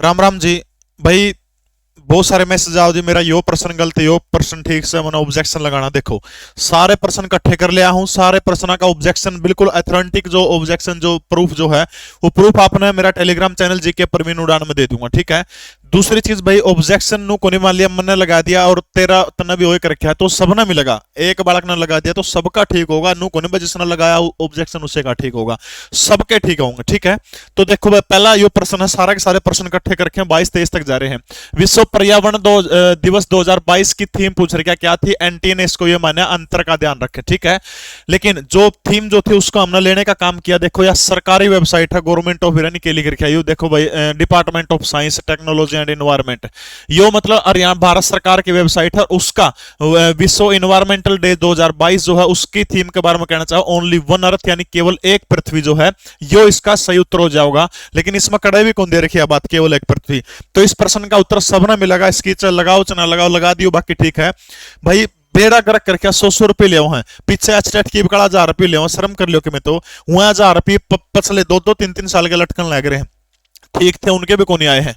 राम राम जी। भाई बहुत सारे मैसेज आओ जी, मेरा यो प्रश्न गलत है, यो प्रश्न ठीक से, मैंने ऑब्जेक्शन लगाना। देखो सारे प्रश्न इकट्ठे कर लिया हूं, सारे प्रश्न का ऑब्जेक्शन बिल्कुल अथेंटिक जो ऑब्जेक्शन जो प्रूफ जो है वो प्रूफ आपने मेरा टेलीग्राम चैनल जीके प्रवीण उड़ान में दे दूंगा, ठीक है। दूसरी चीज भाई, ऑब्जेक्शन नु कोनी मान लिया मैंने लगा दिया और तेरा तना भी वही कर रखा है तो सबने मिलेगा, एक बालक ने लगा दिया तो सबका ठीक होगा, नु कोनी जिसने लगाया ऑब्जेक्शन उसे का ठीक होगा, सबके ठीक होंगे, ठीक है। तो देखो भाई पहला यो प्रश्न है, सारा के सारे प्रश्न इकट्ठे कर रखे हैं, 22-23 तक जा रहे हैं। विश्व पर्यावरण दिवस 2022 की थीम पूछ रही क्या थी, एनटीए ने इसको ये माना अंतर का ध्यान रखे, ठीक है। लेकिन जो थीम जो थी उसको हमने लेने का काम किया। देखो यह सरकारी वेबसाइट है, गवर्नमेंट ऑफ इंडिया के लिए लिखा है, देखो भाई department of science technology and environment, यो मतलब हरियाणा भारत सरकार की वेबसाइट है। उसका विश्व इन्वायरमेंटल डे 2022 जो है उसकी थीम के बारे में कहना चाहो, ओनली वन अर्थ, यानी केवल एक पृथ्वी जो है, यो इसका सही उत्तर हो जाएगा। लेकिन इसमें कड़े भी कौन दे रखी है बात, केवल एक पृथ्वी। तो इस प्रश्न का उत्तर सबने मिलेगा, इसकी लगाओ चना लगाओ लगा दियो, बाकी ठीक है भाई। बेड़ा गर्क करके 100 रुपए ले हैं, पीछे एचटेट की बकड़ा 1000 रुपये ले, शर्म कर लियो कि मैं तो वहां 1000 रुपये पछले 2-3 साल के लटकन लग रहे हैं, ठीक थे उनके भी कौन आए हैं,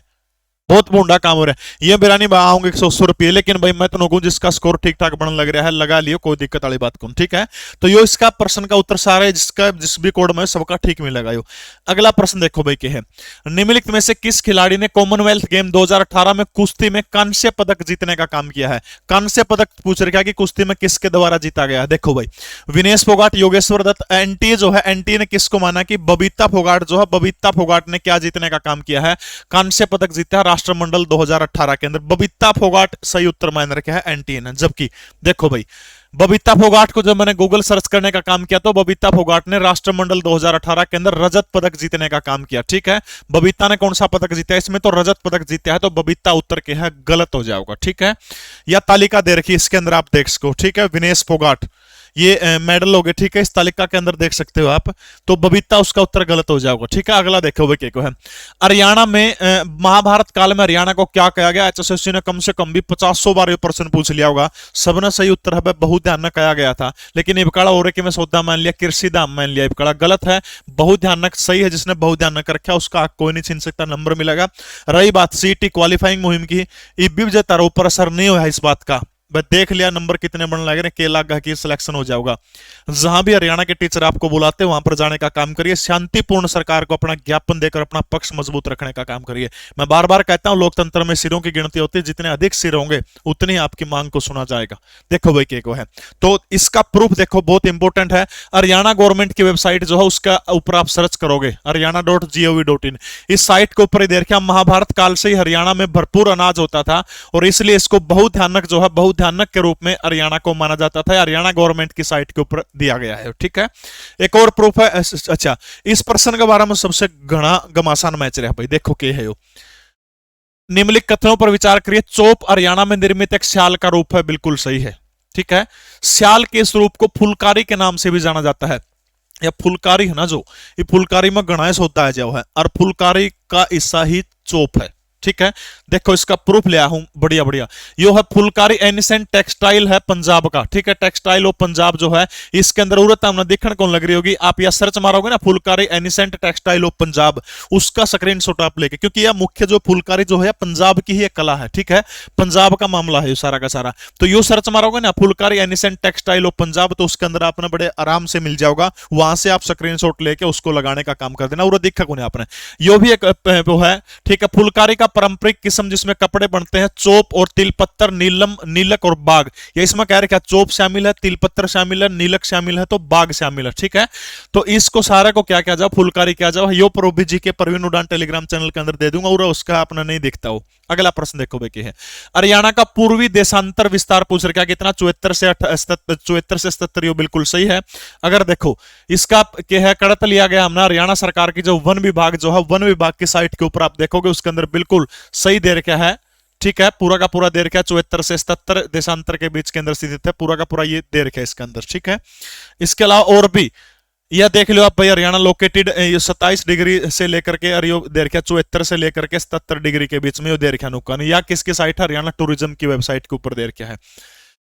बहुत बूंदा काम हो रहा है। ये बिरानी आऊंगे 100 रुपये, लेकिन भाई मैं तो नोकू जिसका स्कोर ठीक ठाक बनने लग रहा है लगा लियो, कोई दिक्कत वाली बात कौन, ठीक है। तो यो इसका प्रश्न का उत्तर सारे जिसका जिस भी कोड में सबका ठीक मिलेगा यो। अगला प्रश्न देखो भाई क्या है, निम्नलिखित में से किस खिलाड़ी ने कॉमनवेल्थ गेम 2018 में कुश्ती में कांस्य पदक जीतने का काम किया है। कांस्य पदक पूछ रखा कि कुश्ती में किसके द्वारा जीता गया है। देखो भाई विनेश फोगाट, योगेश्वर दत्त। एनटीए जो है, एनटीए ने किसको माना कि बबीता फोगाट जो है, बबीता फोगाट ने क्या जीतने का काम किया है, कांस्य पदक जीता है राष्ट्रमंडल 2018 के अंदर। बबीता फोगाट सही उत्तर मान रखा है एनटीए ने। जबकि देखो भाई बबीता फोगाट को जब मैंने गूगल सर्च करने का काम किया तो बबीता फोगाट ने राष्ट्रमंडल 2018 के अंदर रजत पदक जीतने का काम किया, ठीक है। बबीता ने कौन सा पदक जीता है इसमें, तो रजत पदक जीता है, तो बबीता उत्तर के है गलत हो जाएगा, ठीक है। यह तालिका दे रखी इसके अंदर आप देख सको, ठीक है। विनेश फोगाट ये मेडल हो गए, ठीक है, इस तालिका के अंदर देख सकते हो आप, तो बबीता उसका उत्तर गलत हो जाएगा, ठीक है। अगला देखो भाई क्या है, हरियाणा में महाभारत काल में हरियाणा को क्या कहा गया। एचएसएससी ने कम से कम भी 50 बार ये प्रश्न पूछ लिया होगा, सबने सही उत्तर है बहुत ध्यान में कहा गया था। लेकिन इबकाड़ा और के में सौदा मान लिया, कृषि दाम मान लिया, इबकाड़ा गलत है, बहुत ध्यान में सही है। जिसने बहुत ध्यान में कर रखा उसका कोई नहीं छीन सकता, नंबर मिलेगा। रही बात सीटी क्वालिफाइंग मुहिम की, इब्बी जतार ऊपर असर नहीं हुआ इस बात का, देख लिया नंबर कितने बनने लगे, के लाख की सिलेक्शन हो जाएगा। जहां भी हरियाणा के टीचर आपको बुलाते हैं वहां पर जाने का काम करिए, शांतिपूर्ण सरकार को अपना ज्ञापन देकर अपना पक्ष मजबूत रखने का काम करिए। मैं बार बार कहता हूं लोकतंत्र में सिरों की गिनती होती है, जितने अधिक सिर होंगे उतनी आपकी मांग को सुना जाएगा। देखो भाई क्या है, तो इसका प्रूफ देखो बहुत इंपॉर्टेंट है। हरियाणा गवर्नमेंट की वेबसाइट जो है उसका ऊपर आप सर्च करोगे हरियाणा.gov.in, इस साइट के ऊपर ही देखिए महाभारत काल से ही हरियाणा में भरपूर अनाज होता था और इसलिए इसको बहुत ध्यानक जो है बहुत ध्यानक के रूप में हरियाणा को माना जाता था। हरियाणा गवर्नमेंट की साइट के ऊपर दिया गया है, ठीक है। एक और प्रूफ है, अच्छा इस प्रश्न के बारे में सबसे घना घमासान मैच रहा भाई, देखो क्या है। निम्नलिखित कथनों पर विचार करिए, चोप हरियाणा में निर्मित एक श्याल का रूप है, बिल्कुल सही है, ठीक है। श्याल के इस रूप को फुलकारी के नाम से भी जाना जाता है, या फुलकारी है ना, जो ये फुलकारी में गणायश होता है जो है, और फुलकारी का हिस्सा ही चोप है, ठीक है। देखो इसका प्रूफ लिया हूं, बढ़िया बढ़िया। यो है फुलकारी एनिसेंट टेक्सटाइल है पंजाब का, ठीक है। टेक्सटाइल ऑफ पंजाब जो है इसके अंदर उड़ता हमने देखने कौन लग रही होगी, आप यह सर्च मारोगे ना Phulkari ancient textile of Punjab, उसका स्क्रीनशॉट आप लेके, क्योंकि यह मुख्य जो फुलकारी जो है पंजाब की ही एक कला है, ठीक है। पंजाब का मामला है सारा का सारा। तो यो सर्च मारोगे ना Phulkari ancient textile of Punjab, तो उसके अंदर आपने बड़े आराम से मिल जाएगा, वहां से आप स्क्रीनशॉट लेके उसको लगाने का काम कर देना। और देखा कौन है आपने, यो भी एक वो है, ठीक है। फुलकारी का पारंपरिक किस्म जिसमें कपड़े बनते हैं चोप और तिलपत्तर, नीलम, नीलक और बाग, या इसमें कह रहे चोप शामिल है, तिलपत्तर शामिल है, नीलक शामिल है, तो बाग शामिल है, ठीक है। तो इसको सारे को क्या क्या जाओ, फुलकारी क्या जाओ, यो प्रोभी जी के प्रवीण उड़ान टेलीग्राम चैनल के अंदर दे दूंगा, और उसका अपना नहीं दिखता हो। अगला प्रश्न देखो भाई है, हरियाणा का पूर्वी देशांतर विस्तार पूछ रखा कितना, 74 से 77, बिल्कुल सही है। अगर देखो इसका क्या है, कड़त लिया गया हमने हरियाणा सरकार की जो वन विभाग जो है, वन विभाग की साइट के ऊपर आप देखोगे उसके अंदर बिल्कुल सही दे रखा है, ठीक है। पूरा का पूरा दे रखा है 74 से 77 देशांतर के बीच के अंदर स्थित है, पूरा का पूरा ये दे रखा है इसके अंदर, ठीक है। इसके अलावा और भी यह देख लो आप भाई, हरियाणा लोकेटेड 27 डिग्री से लेकर के, और ये दे रखा 74 से लेकर के 77 डिग्री के बीच में ये दे रखा नुकसान, या किसकी साइट है, हरियाणा टूरिज्म की वेबसाइट के ऊपर दे रखा है।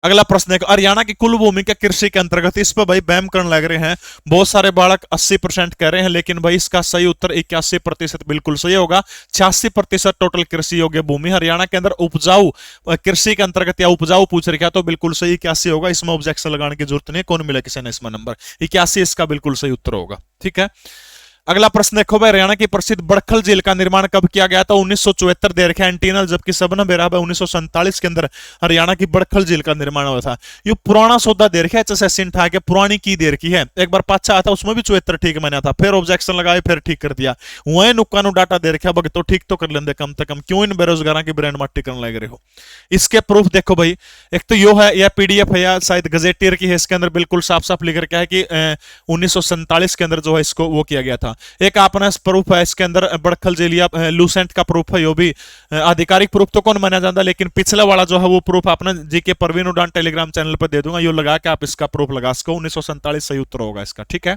अगला प्रश्न है, हरियाणा की कुल भूमि के कृषि के अंतर्गत, इस पर भाई बैम करने लग रहे हैं बहुत सारे बालक। 80% कह रहे हैं, लेकिन भाई इसका सही उत्तर 81% बिल्कुल सही होगा। 86% टोटल कृषि योग्य भूमि हरियाणा के अंदर उपजाऊ कृषि के अंतर्गत या उपजाऊ पूछ रखा, तो बिल्कुल सही 81 होगा। इसमें ऑब्जेक्शन लगाने की जरूरत नहीं, कौन मिला किसी ने इसमें नंबर, 81 इसका बिल्कुल सही उत्तर होगा। ठीक है, अगला प्रश्न देखो भाई, हरियाणा की प्रसिद्ध बड़खल झील का निर्माण कब किया गया था? 1974 दे रखा है एंटीनल, जबकि सबने बेरा 1947 के अंदर हरियाणा की बड़खल झील का निर्माण हुआ था। ये पुराना सौदा दे रखा है, एचएसएससी उठा के पुरानी की दे रखी है। एक बार पाछा आया था, उसमें भी 74 ठीक माना था, फिर ऑब्जेक्शन लगाए, फिर ठीक कर दिया। वही नुक्का डाटा दे रखा है, तो ठीक तो कर लेंगे कम से कम, क्यों इन बेरोजगारों की ब्रांड माटी करने लग रहे हो। इसके प्रूफ देखो भाई, एक तो यो है, या पीडीएफ है या शायद गजेटियर की है, इसके अंदर बिल्कुल साफ साफ लिख रखा है कि 1947 के अंदर जो है इसको वो किया गया था। एक आपने प्रूफ है इसके अंदर बड़खल झील या लूसेंट का प्रूफ है, यो भी आधिकारिक प्रूफ तो कौन माना जाता, लेकिन पिछला वाला जो है वो प्रूफ आपने जीके परवीन उड़ान टेलीग्राम चैनल पर दे दूंगा, यो लगा के आप इसका प्रूफ लगा सको। 1947 सही उत्तर होगा इसका। ठीक है,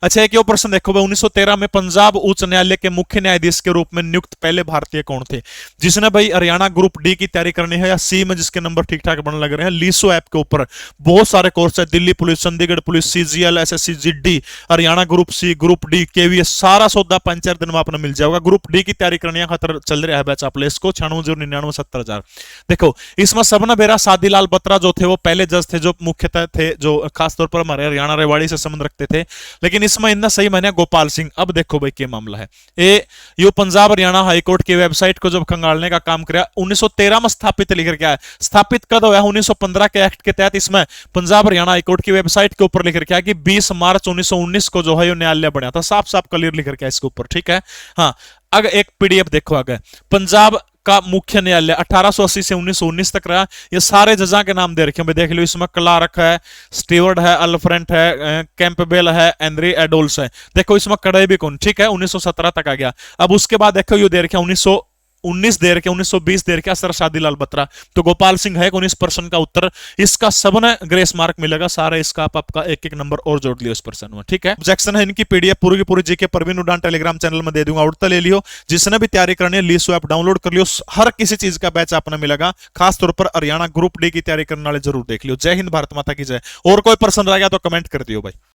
अच्छा एक प्रश्न देखो भाई, 1913 में पंजाब उच्च न्यायालय के मुख्य न्यायाधीश के रूप में नियुक्त पहले भारतीय कौन थे? जिसने भाई हरियाणा ग्रुप डी की तैयारी करनी है, या सी में जिसके नंबर ठीक ठाक बनने लग रहे हैं। लीसो ऐप के ऊपर बहुत सारे कोर्स है, Delhi police, Chandigarh police, CGL, SSC GD, Haryana group C, group D, KVS, सारा सौदा 5-4 दिन में आपने मिल जाएगा। ग्रुप डी की तैयारी करनी है, खतर चल रहा है बैच आप ले इसको, 96,099 70,000। देखो इसमें सबने बेरा सादीलाल बत्रा जो थे वो पहले जज थे, जो मुख्यतः थे, जो खासतौर पर हमारे हरियाणा रेवाड़ी से संबंध रखते थे, लेकिन इसमें इतना सही माने गोपाल सिंह। अब देखो भाई क्या मामला है, ये पंजाब हरियाणा हाईकोर्ट की वेबसाइट को जब खंगालने का काम किया 1913 में स्थापित लिख रखा है। स्थापित कब हुआ? 1915 के एक्ट के तहत इसमें पंजाब हरियाणा हाईकोर्ट की वेबसाइट के ऊपर लिख रखा है कि 20 मार्च 1919 को जो है ये न्यायालय बना था। साफ साफ क्लियर लिख रखा है इसके ऊपर। ठीक है, हाँ अगर एक पीडीएफ देखो आगे, पंजाब का मुख्य न्यायालय 1880 से 1919 तक रहा। ये सारे जजा के नाम दे रखे हैं, देख लो इसमें क्लार्क है, स्टीवर्ड है, अल्फ्रेंट है, कैंपबेल है, एंड्री एडोल्स है। देखो इसमें कड़े भी कौन, ठीक है 1917 तक आ गया। अब उसके बाद देखो ये दे रखे 1919 दे रखे, 1920 दे रखे सर शादीलाल बत्रा, तो गोपाल सिंह है 19% का उत्तर। इसका सबने ग्रेस मार्क मिलेगा सारे, इसका आपका एक एक नंबर और जोड़ लियो इस पर्सन में। ठीक है, ऑब्जेक्शन है इनकी पीडीएफ पूरी की पूरी जीके परवीन उड़ान टेलीग्राम चैनल में दे दूंगा, उड़ता ले लियो। जिसने भी तैयारी करनी है लीसो ऐप डाउनलोड कर लियो, हर किसी चीज का बैच आपने मिलेगा। खासतौर पर हरियाणा ग्रुप डी की तैयारी करने वाले जरूर देख लियो। जय हिंद, भारत माता की जय। और कोई पर्सन रह गया तो कमेंट कर दियो भाई।